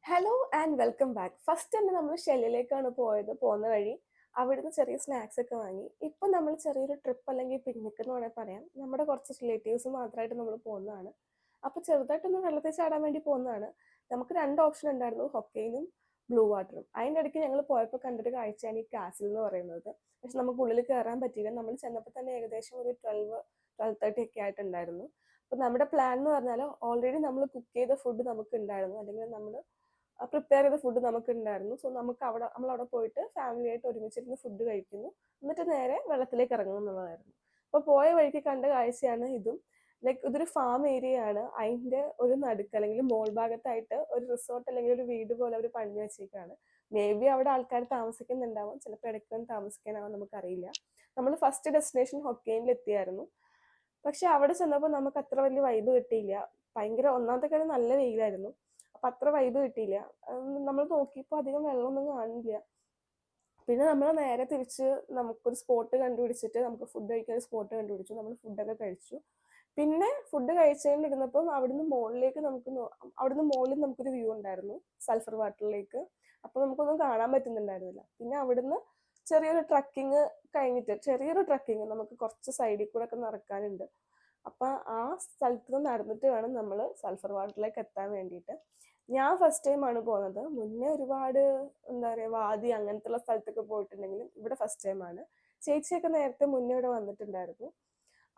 Hello and welcome back. First തന്നെ നമ്മൾ ഷെല്ലിലേക്കാണ് പോകുന്ന വഴി അവിടുന്ന് ചെറിയ സ്നാക്സ് ഒക്കെ വാങ്ങി. ഇപ്പം നമ്മൾ ചെറിയൊരു ട്രിപ്പ് അല്ലെങ്കിൽ പിക്നിക് എന്ന് വേണമെങ്കിൽ പറയാം. നമ്മുടെ കുറച്ച് റിലേറ്റീവ്സ് മാത്രമായിട്ട് നമ്മൾ പോകുന്നതാണ്. അപ്പോൾ ചെറുതായിട്ടൊന്ന് വെള്ളത്തിൽ ചാടാൻ വേണ്ടി പോകുന്നതാണ്. നമുക്ക് രണ്ട് ഓപ്ഷൻ ഉണ്ടായിരുന്നു, ഹൊക്കൈനും ബ്ലൂ വാട്ടറും. അതിൻ്റെ ഇടയ്ക്ക് ഞങ്ങൾ പോയപ്പോൾ കണ്ടൊരു കാഴ്ചയാണ് ഈ കാസിൽ എന്ന് പറയുന്നത്. പക്ഷെ നമുക്ക് ഉള്ളിൽ കയറാൻ പറ്റിയില്ല. നമ്മൾ ചെന്നപ്പോൾ തന്നെ ഏകദേശം ഒരു 12-12:30 ഒക്കെ ആയിട്ടുണ്ടായിരുന്നു. അപ്പോൾ നമ്മുടെ പ്ലാൻ എന്ന് പറഞ്ഞാൽ ഓൾറെഡി നമ്മൾ കുക്ക് ചെയ്ത ഫുഡ് നമുക്ക് ഉണ്ടായിരുന്നു, അല്ലെങ്കിൽ നമ്മൾ പ്രിപ്പയർ ചെയ്ത ഫുഡ് നമുക്ക് ഉണ്ടായിരുന്നു. സോ നമുക്ക് നമ്മളവിടെ പോയിട്ട് ഫാമിലി ആയിട്ട് ഒരുമിച്ചിരുന്ന് ഫുഡ് കഴിക്കുന്നു, എന്നിട്ട് നേരെ വെള്ളത്തിലേക്ക് ഇറങ്ങുന്നു എന്നുള്ളതായിരുന്നു. അപ്പോൾ പോയ വഴിക്ക് കണ്ട കാഴ്ചയാണ് ഇതും. ലൈക്ക് ഇതൊരു ഫാം ഏരിയ ആണ്. അതിൻ്റെ ഒരു നടുക്ക് അല്ലെങ്കിൽ മോൾ ഭാഗത്തായിട്ട് ഒരു റിസോർട്ട് അല്ലെങ്കിൽ ഒരു വീട് പോലെ അവർ പണിഞ്ഞു വെച്ചേക്കാണ്. മേ ബി അവിടെ ആൾക്കാർ താമസിക്കുന്നുണ്ടാവും, ചിലപ്പോൾ ഇടയ്ക്കൊന്നും താമസിക്കാനാവാൻ നമുക്കറിയില്ല. നമ്മൾ ഫസ്റ്റ് ഡെസ്റ്റിനേഷൻ ഹൊക്കൈനിൽ എത്തിയായിരുന്നു. പക്ഷെ അവിടെ ചെന്നപ്പോൾ നമുക്ക് അത്ര വലിയ വൈബ് കിട്ടിയില്ല. ഭയങ്കര ഒന്നാമത്തെ കാര്യം നല്ല വെയിലായിരുന്നു. അപ്പൊ അത്ര വൈബ് കിട്ടിയില്ല. നമ്മൾ നോക്കിയപ്പോൾ അധികം വെള്ളമൊന്നും കാണില്ല. പിന്നെ നമ്മൾ നേരെ തിരിച്ച് നമുക്കൊരു സ്പോട്ട് കണ്ടുപിടിച്ചിട്ട് നമുക്ക് ഫുഡ് കഴിക്കാൻ ഒരു സ്പോട്ട് കണ്ടുപിടിച്ചു. നമ്മൾ ഫുഡൊക്കെ കഴിച്ചു. പിന്നെ ഫുഡ് കഴിച്ചുകൊണ്ടിരുന്നപ്പം അവിടുന്ന് മുകളിൽ നമുക്കൊരു വ്യൂ ഉണ്ടായിരുന്നു, സൾഫർ വാട്ടറിലേക്ക്. അപ്പൊ നമുക്കൊന്നും കാണാൻ പറ്റുന്നുണ്ടായിരുന്നില്ല. പിന്നെ അവിടുന്ന് ചെറിയൊരു ട്രക്കിങ് നമുക്ക് കുറച്ച് സൈഡിൽ കൂടെ ഒക്കെ നടക്കാനുണ്ട്. അപ്പൊ ആ സ്ഥലത്ത് നിന്ന് നടന്നിട്ട് വേണം നമ്മൾ സൾഫർ വാട്ടറിലേക്ക് എത്താൻ വേണ്ടിയിട്ട്. ഞാൻ ഫസ്റ്റ് ടൈം ആണ് പോകുന്നത്. മുന്നേ ഒരുപാട് എന്താ പറയാ വാദി അങ്ങനത്തെ സ്ഥലത്തൊക്കെ പോയിട്ടുണ്ടെങ്കിലും ഇവിടെ ഫസ്റ്റ് ടൈം ആണ്. ചേച്ചിയൊക്കെ നേരത്തെ മുന്നേ ഇവിടെ വന്നിട്ടുണ്ടായിരുന്നു.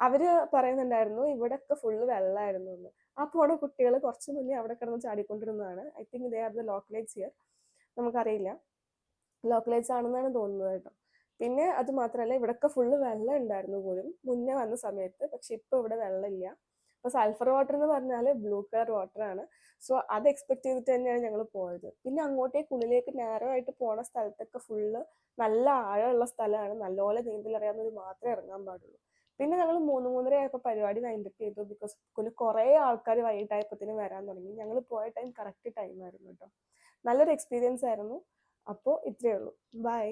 അവര് പറയുന്നുണ്ടായിരുന്നു ഇവിടെയൊക്കെ ഫുള്ള് വെള്ളമായിരുന്നു എന്ന്. ആ പോണ കുട്ടികൾ കുറച്ച് മുന്നേ അവിടെ കിടന്ന് ചാടിക്കൊണ്ടിരുന്നതാണ്. I think they are the localites here. നമുക്കറിയില്ല, ലോക്കലൈറ്റ്സ് ആണെന്നാണ് തോന്നുന്നത് കേട്ടോ. പിന്നെ അത് മാത്രമല്ല, ഇവിടെയൊക്കെ ഫുള്ള് വെള്ളം ഉണ്ടായിരുന്നു പോലും മുന്നേ വന്ന സമയത്ത്. പക്ഷെ ഇപ്പൊ ഇവിടെ വെള്ളമില്ല. അപ്പൊ സൾഫർ വാട്ടർ എന്ന് പറഞ്ഞാൽ ബ്ലൂ കളർ വാട്ടർ ആണ്. സോ അത് എക്സ്പെക്ട് ചെയ്തിട്ട് തന്നെയാണ് ഞങ്ങൾ പോയത്. പിന്നെ അങ്ങോട്ടേക്ക് ഉള്ളിലേക്ക് നാരോ ആയിട്ട് പോണ സ്ഥലത്തൊക്കെ ഫുള്ള് നല്ല ആഴമുള്ള സ്ഥലമാണ്. നല്ലപോലെ നീന്തൽ അറിയാവുന്നവർ മാത്രമേ ഇറങ്ങാൻ പാടുള്ളൂ. പിന്നെ ഞങ്ങൾ 3-3:30 ആയപ്പോൾ പരിപാടി വൈൻഡപ്പ് ചെയ്തു. ബിക്കോസ് കുറേ ആൾക്കാർ വൈകിട്ടായപ്പോഴത്തേനും വരാൻ തുടങ്ങി. ഞങ്ങൾ പോയ ടൈം കറക്റ്റ് ടൈം ആയിരുന്നു കേട്ടോ. നല്ലൊരു എക്സ്പീരിയൻസ് ആയിരുന്നു. അപ്പോൾ ഇത്രയേ ഉള്ളൂ. ബൈ.